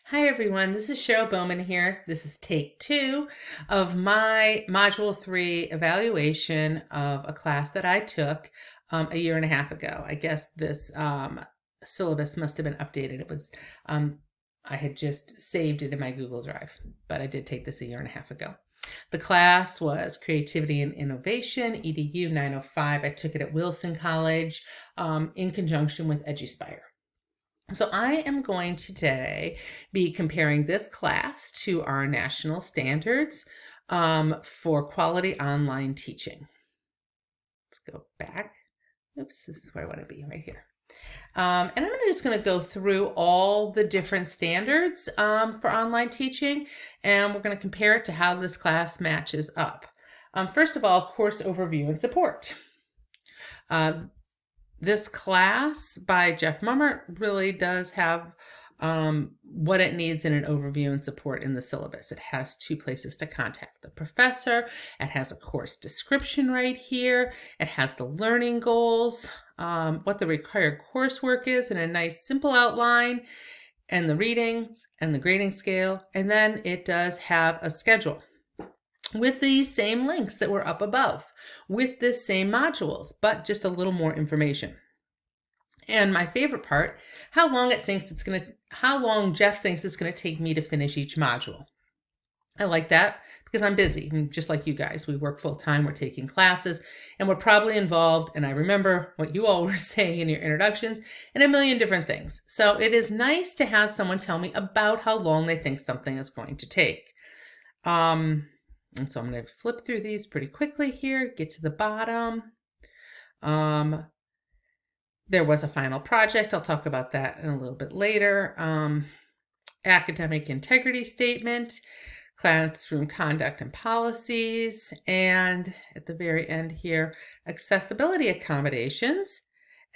Hi everyone, this is Bowman here. This is take 2 of my Module 3 evaluation of a class that I took a year and a half ago. I guess this syllabus must have been updated. I had just saved it in my Google Drive, but I did take this a year and a half ago. The class was Creativity and Innovation, EDU 905. I took it at Wilson College in conjunction with EduSpire. So I am going today be comparing this class to our national standards for quality online teaching. Let's go back. Oops, this is where I want to be, right here. And I'm just going to go through all the different standards for online teaching, and we're going to compare it to how this class matches up. First of all, course overview and support. This class by Jeff Mummert really does have what it needs in an overview and support in the syllabus. It has 2 places to contact the professor. It has a course description right here. It has the learning goals, what the required coursework is in a nice simple outline, and the readings and the grading scale. And then it does have a schedule with these same links that were up above, with the same modules, but just a little more information. And my favorite part, how long Jeff thinks it's going to take me to finish each module. I like that because I'm busy, and just like you guys. We work full time, we're taking classes, and we're probably involved, and I remember what you all were saying in your introductions, and a million different things. So it is nice to have someone tell me about how long they think something is going to take. And so I'm going to flip through these pretty quickly here, get to the bottom. There was a final project. I'll talk about that in a little bit later. Academic integrity statement, classroom conduct and policies, and at the very end here, accessibility accommodations,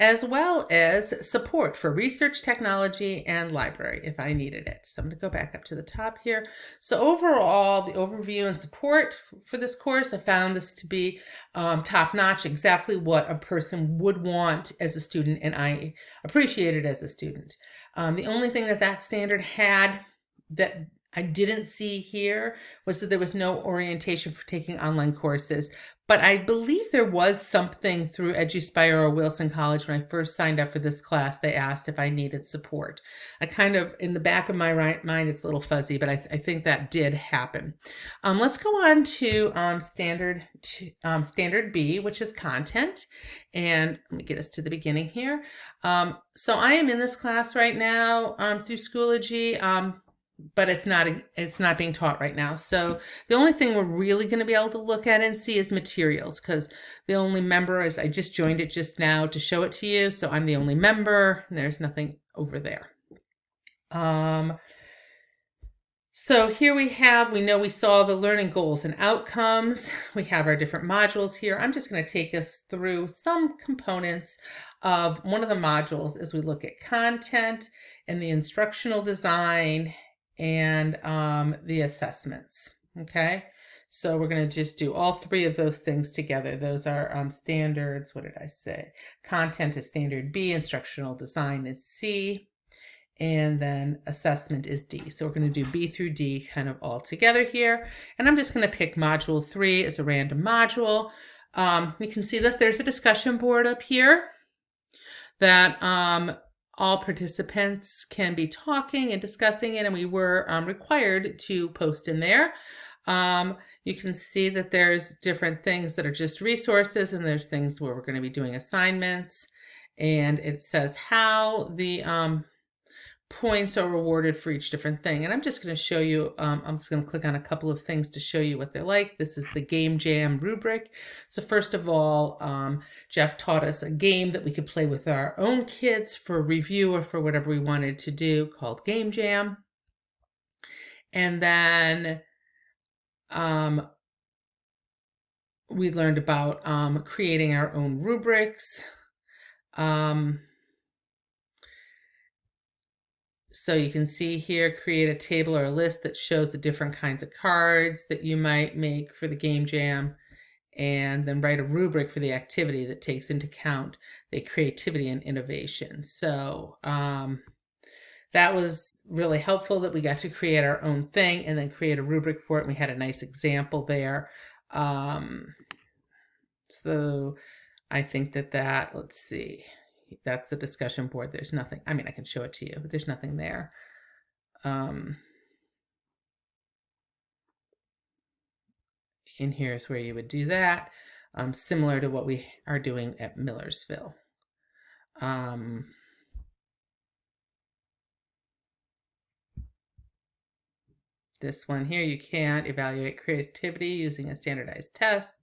as well as support for research technology and library if I needed it. So I'm going to go back up to the top here. So overall, the overview and support for this course, I found this to be top-notch, exactly what a person would want as a student, and I appreciate it as a student. The only thing that standard had that I didn't see here was that there was no orientation for taking online courses, but I believe there was something through EduSpire or Wilson College. When I first signed up for this class, they asked if I needed support. I kind of, in the back of my mind, it's a little fuzzy, but I think that did happen. Let's go on to standard B, which is content. And let me get us to the beginning here. So I am in this class right now through Schoology. But it's not being taught right now. So the only thing we're really going to be able to look at and see is materials, because the only member is, I just joined it just now to show it to you. So I'm the only member, and there's nothing over there. So here we know we saw the learning goals and outcomes. We have our different modules here. I'm just going to take us through some components of one of the modules as we look at content and the instructional design and the assessments. Okay, so we're going to just do all 3 of those things together. Those are standards. What did I say? Content is standard B, instructional design is C, and then assessment is D. So we're going to do B through D kind of all together here. And I'm just going to pick module 3 as a random module. We can see that there's a discussion board up here that all participants can be talking and discussing it, and we were required to post in there. You can see that there's different things that are just resources, and there's things where we're going to be doing assignments, and it says how the points are rewarded for each different thing. And I'm just going to show you, I'm just going to click on a couple of things to show you what they're like. This is the Game Jam rubric. So first of all, Jeff taught us a game that we could play with our own kids for review or for whatever we wanted to do, called Game Jam. And then we learned about creating our own rubrics. So you can see here, create a table or a list that shows the different kinds of cards that you might make for the Game Jam, and then write a rubric for the activity that takes into account the creativity and innovation. So that was really helpful that we got to create our own thing and then create a rubric for it. And we had a nice example there. So I think that, let's see, that's the discussion board. There's nothing, I mean, I can show it to you, but there's nothing there. In here is where you would do that, similar to what we are doing at Millersville. This one here, you can't evaluate creativity using a standardized test.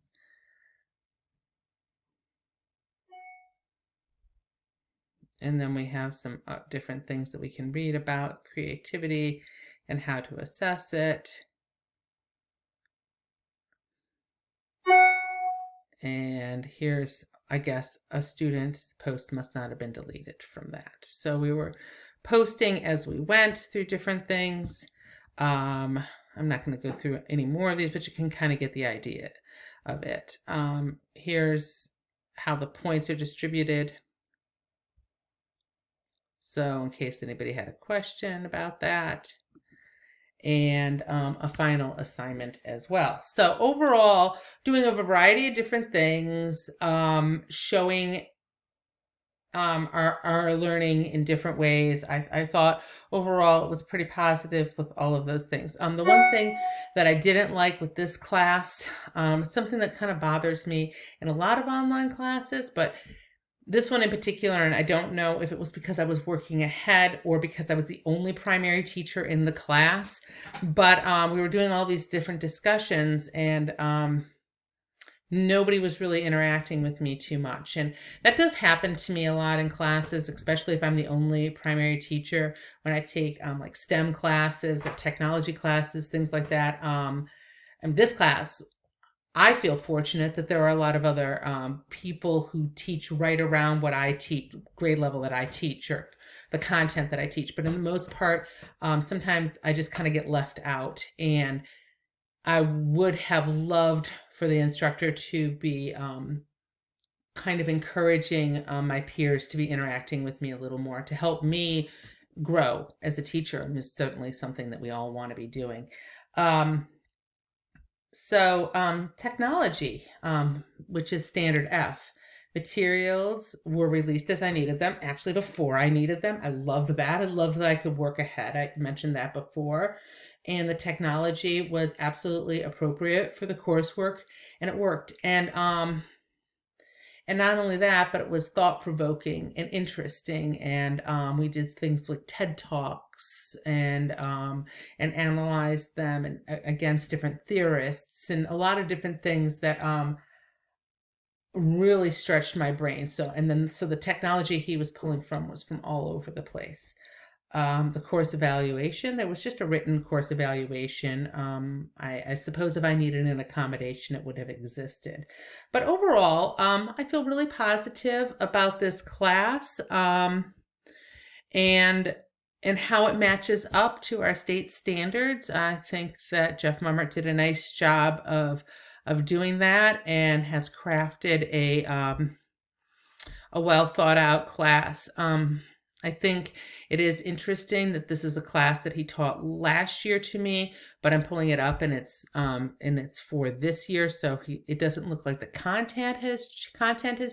And then we have some different things that we can read about creativity and how to assess it. And here's, I guess, a student's post must not have been deleted from that. So we were posting as we went through different things. I'm not going to go through any more of these, but you can kind of get the idea of it. Here's how the points are distributed. So in case anybody had a question about that. And a final assignment as well. So overall, doing a variety of different things, showing our learning in different ways. I thought overall it was pretty positive with all of those things. The one thing that I didn't like with this class, it's something that kind of bothers me in a lot of online classes, but this one in particular, and I don't know if it was because I was working ahead or because I was the only primary teacher in the class, but we were doing all these different discussions and nobody was really interacting with me too much. And that does happen to me a lot in classes, especially if I'm the only primary teacher when I take like STEM classes or technology classes, things like that. And this class, I feel fortunate that there are a lot of other people who teach right around what I teach, grade level that I teach, or the content that I teach. But in the most part, sometimes I just kind of get left out. And I would have loved for the instructor to be kind of encouraging my peers to be interacting with me a little more, to help me grow as a teacher. And it's certainly something that we all want to be doing. Technology, which is standard F. Materials were released as I needed them, actually before I needed them. I loved that. I loved that I could work ahead. I mentioned that before. And the technology was absolutely appropriate for the coursework, and it worked. And not only that, but it was thought-provoking and interesting. And we did things like TED Talks and analyzed them and against different theorists and a lot of different things that really stretched my brain. So the technology he was pulling from was from all over the place. The course evaluation, there was just a written course evaluation. I suppose if I needed an accommodation, it would have existed. But overall, I feel really positive about this class and how it matches up to our state standards. I think that Jeff Mummert did a nice job of doing that and has crafted a well thought out class. I think it is interesting that this is a class that he taught last year to me, but I'm pulling it up and it's for this year. So it doesn't look like the content has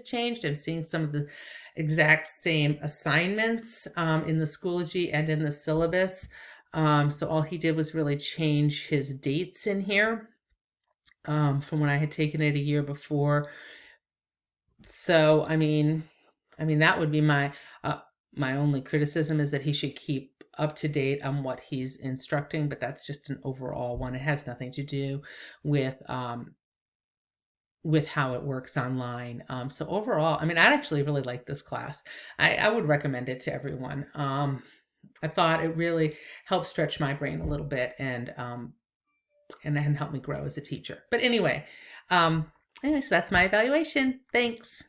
changed. I'm seeing some of the exact same assignments in the Schoology and in the syllabus. So all he did was really change his dates in here from when I had taken it a year before. So, I mean, that would be my only criticism, is that he should keep up to date on what he's instructing, but that's just an overall one. It has nothing to do with how it works online. So overall, I actually really like this class. I would recommend it to everyone. I thought it really helped stretch my brain a little bit and help me grow as a teacher. But anyway, so that's my evaluation. Thanks.